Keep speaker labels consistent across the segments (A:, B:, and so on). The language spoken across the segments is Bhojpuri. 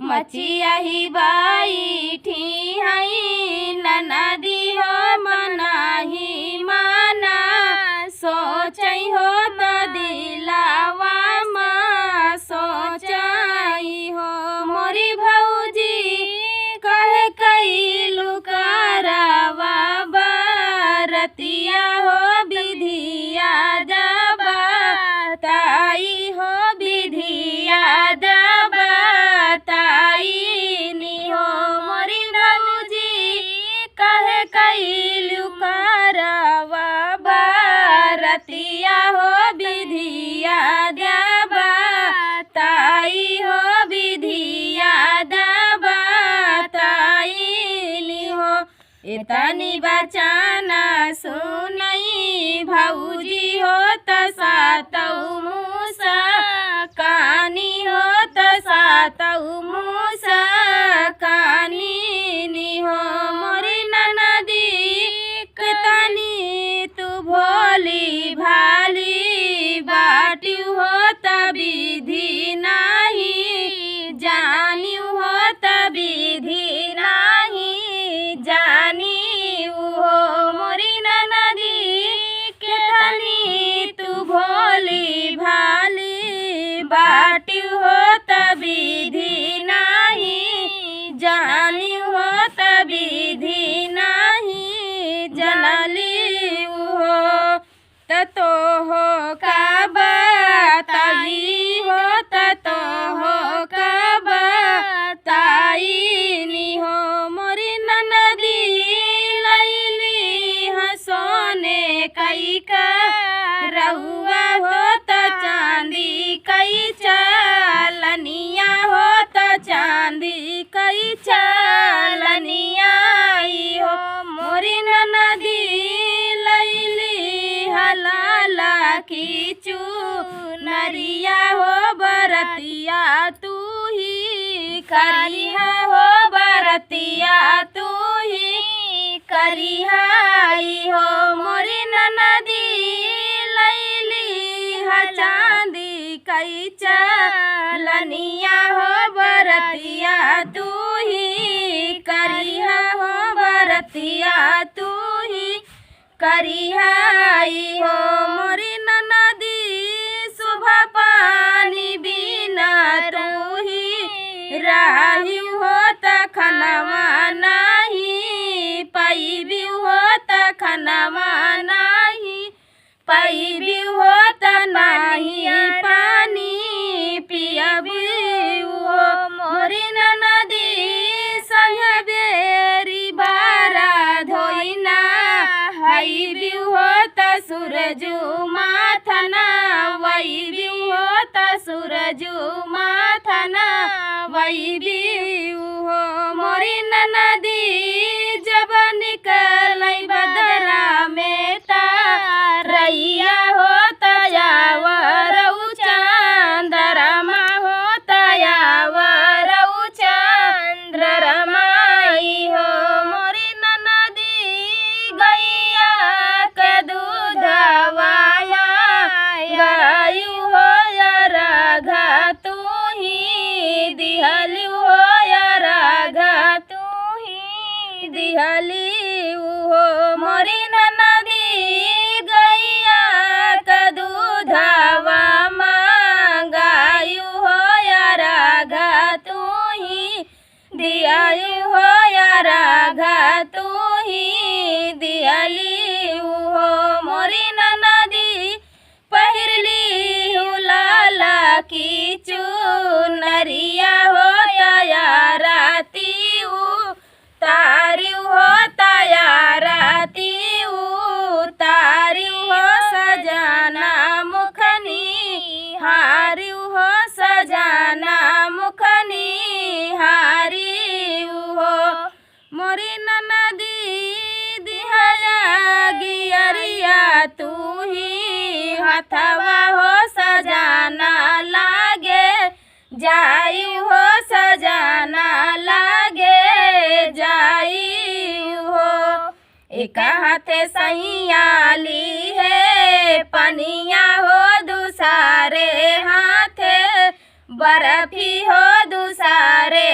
A: मचिया ही बैठी हई ननदी हो मनाही माना सोचई हो तो दिलावा माँ सोचई हो मोरी भौजी कहे कैलू करावा बारतिया हो विधिया दबा ताई हो विधिया दबा ताई नी हो मोरी भौजी कहे कैलू करावा बारतिया हो विधिया दबा ताई हो विधिया दबा ताई नी हो इतनी बचाना सुनई भौजी हो तसातऊ मूसा कानी हो तसातऊ मूसा कानी नी हो मोरी ननदी कतनी तू भोली भाली बाटियू हो तविधि नाही जानियू हो तविधि नाही जानी हो मोरी ननदी कतनी तू भोली भाली बाटियू हो तविधि नाही जानियू हो तविधि नाही जनली हो ततो हो का बताई हो ततो हो का बताई नी हो मोरी ननदी लैली हसोने कई का रहुआ हो त चांदी कई चालनिया हो त चांदी कई चालनिया हो मोरी ननदी लैली हलाला की चू नरिया हो बरतिया तू ही करिहा हो बरतिया तू ही करिहाई हो मोरी ननदी लैली हा चांदी कई चालनिया हो बरतिया तू ही करिहा हो बरतिया तू ही करिहाई हो मोरी ननदी सुबह पानी बिना तू ही राही हो तखनवा नाही पैबी हो तखनवा नाही पैबी हो त नाही पानी पियबी हो मोरी ननदी संग बेरी बारा धोइना हईबी हो त सूरजू माथना वईबी हो त सूरजू माथना वईबी हो मोरी ननदी जब निकलई बदरा में तारैया हो तयावरऊ चंद्रमा हो तयावरऊ चंद्रमाई हो मोरी ननदी गैया के दूधवा गायू हो राघा तू ही दिहलू हो राघा तू ही दिहली हो मोरी ननदी गैया के दूधवा गायू हो राघा तू ही दियायू हो राघा तू ही दिहली हो मोरी ननदी पहिरली लाला की चुनरिया हो राती तारी हो राती तारी हो सजाना मुखनी हारी हो सजाना मुखनी हारी हो मोरी ननदी दिहया गियरिया तू ही हथवा हो सजाना लागे जाई हो सजाना लागे जाई हो एक हाथे सैयाली है पनिया हो दूसरे हाथे बर्फी हो दूसरे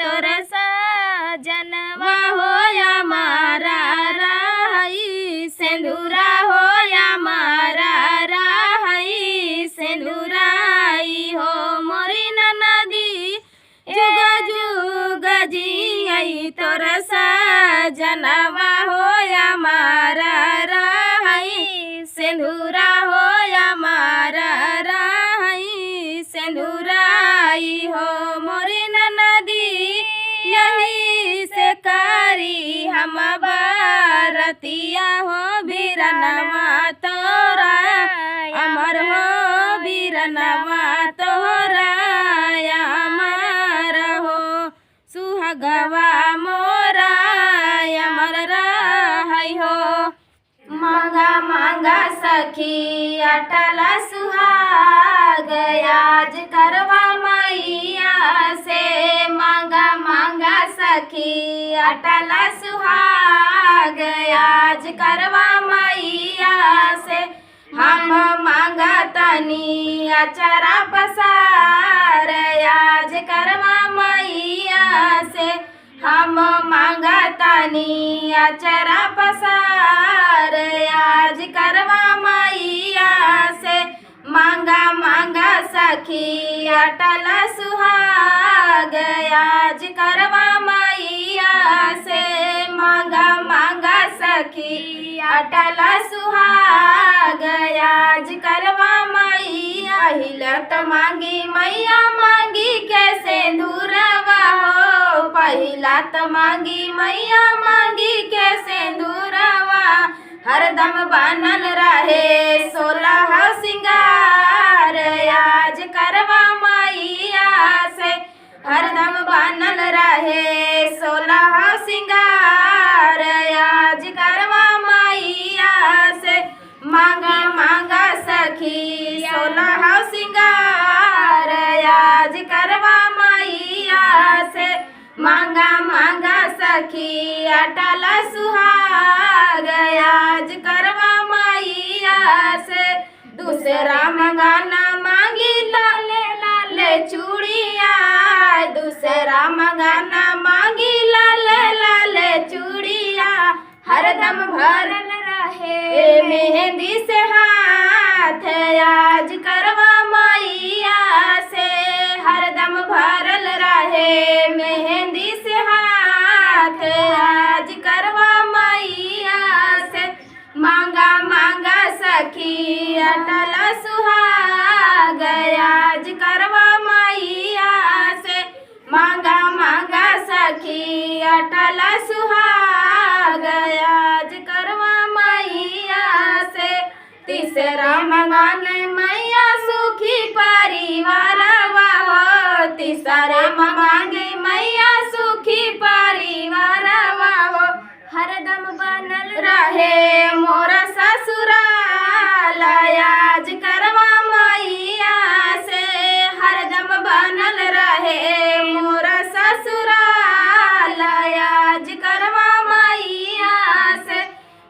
A: तोर सजनवा हो हमारा राही सिंदूरा हो हमारा राही सिंदूराई हो मोरी नदी जुग जुग जी तोर सजनवा हो हमारा राही सिंदूरा हो हमारा राही सिंदूराई हो मोरी नदी यही से करी हम बारतिया हो बीरनवा तोरा अमर हो बीरनवा तोरा अमर हो सुहागवा मोरा अमर रही हो मांगा मांगा सखी अटल सुहाग आज करवा मैया से मांगा मांगा सखी अटल सुहाग आज करवा मैया से हम मांगा तनी अचरा पसार आज करवा मैया से हम मांगा तनी अचरा पसार आज करवा मैया से मांगा मांगा सखी अटल सुहाग आज करवा मैया से मांगा मांगा सखी अटल सुहाग आज करवा मैया हिलत मांगी मैया मांगी कैसे दूरवा हो पहिला त मांगी मैया मांगी कैसे दूरवा हरदम बनल रहे 16 सिंगार आज करवा मैया से हरदम बनल रहे 16 सिंगार आज करवा मैया से मांगा मांगा सखी 16 सिंगार आज करवा मैया से मांगा मांगा सखी अटल सुहाग आज करवा मैया से दूसरा मंगाना मांगी लाले लाले चूड़िया दूसरा मंगाना मांगी लाले लाले चूड़िया हरदम भरल रहे मेहंदी से हाथ आज करवा मैया से हरदम भरल रहे मेहंदी से हाथ आज करवा मैया से मांगा मांगा सखी अटल सुहाग आज करवा मैया से मांगा मांगा सखी अटल सुहाग आज करवा मैया से तीसरा मंगान मैया सुखी परिवार हो तीसरे मंगाने मैया सुखी परिवार हो हरदम बनल रहे मोरा ससुराल आज करवा मैया से हरदम बनल रहे मोरा ससुराल आज करवा मैया से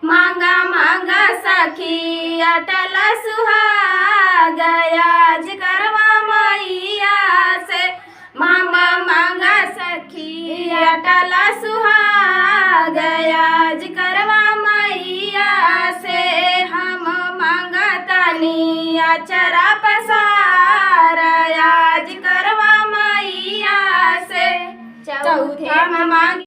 A: मांगा मांगा सखी अटल सुहाग आज करवा मैया से मांगा मांगा सखी अटल सुहाग आज करवा मैया से हम मांगा तनी अचरा पसार आज करवा मैया से चौथे में मांग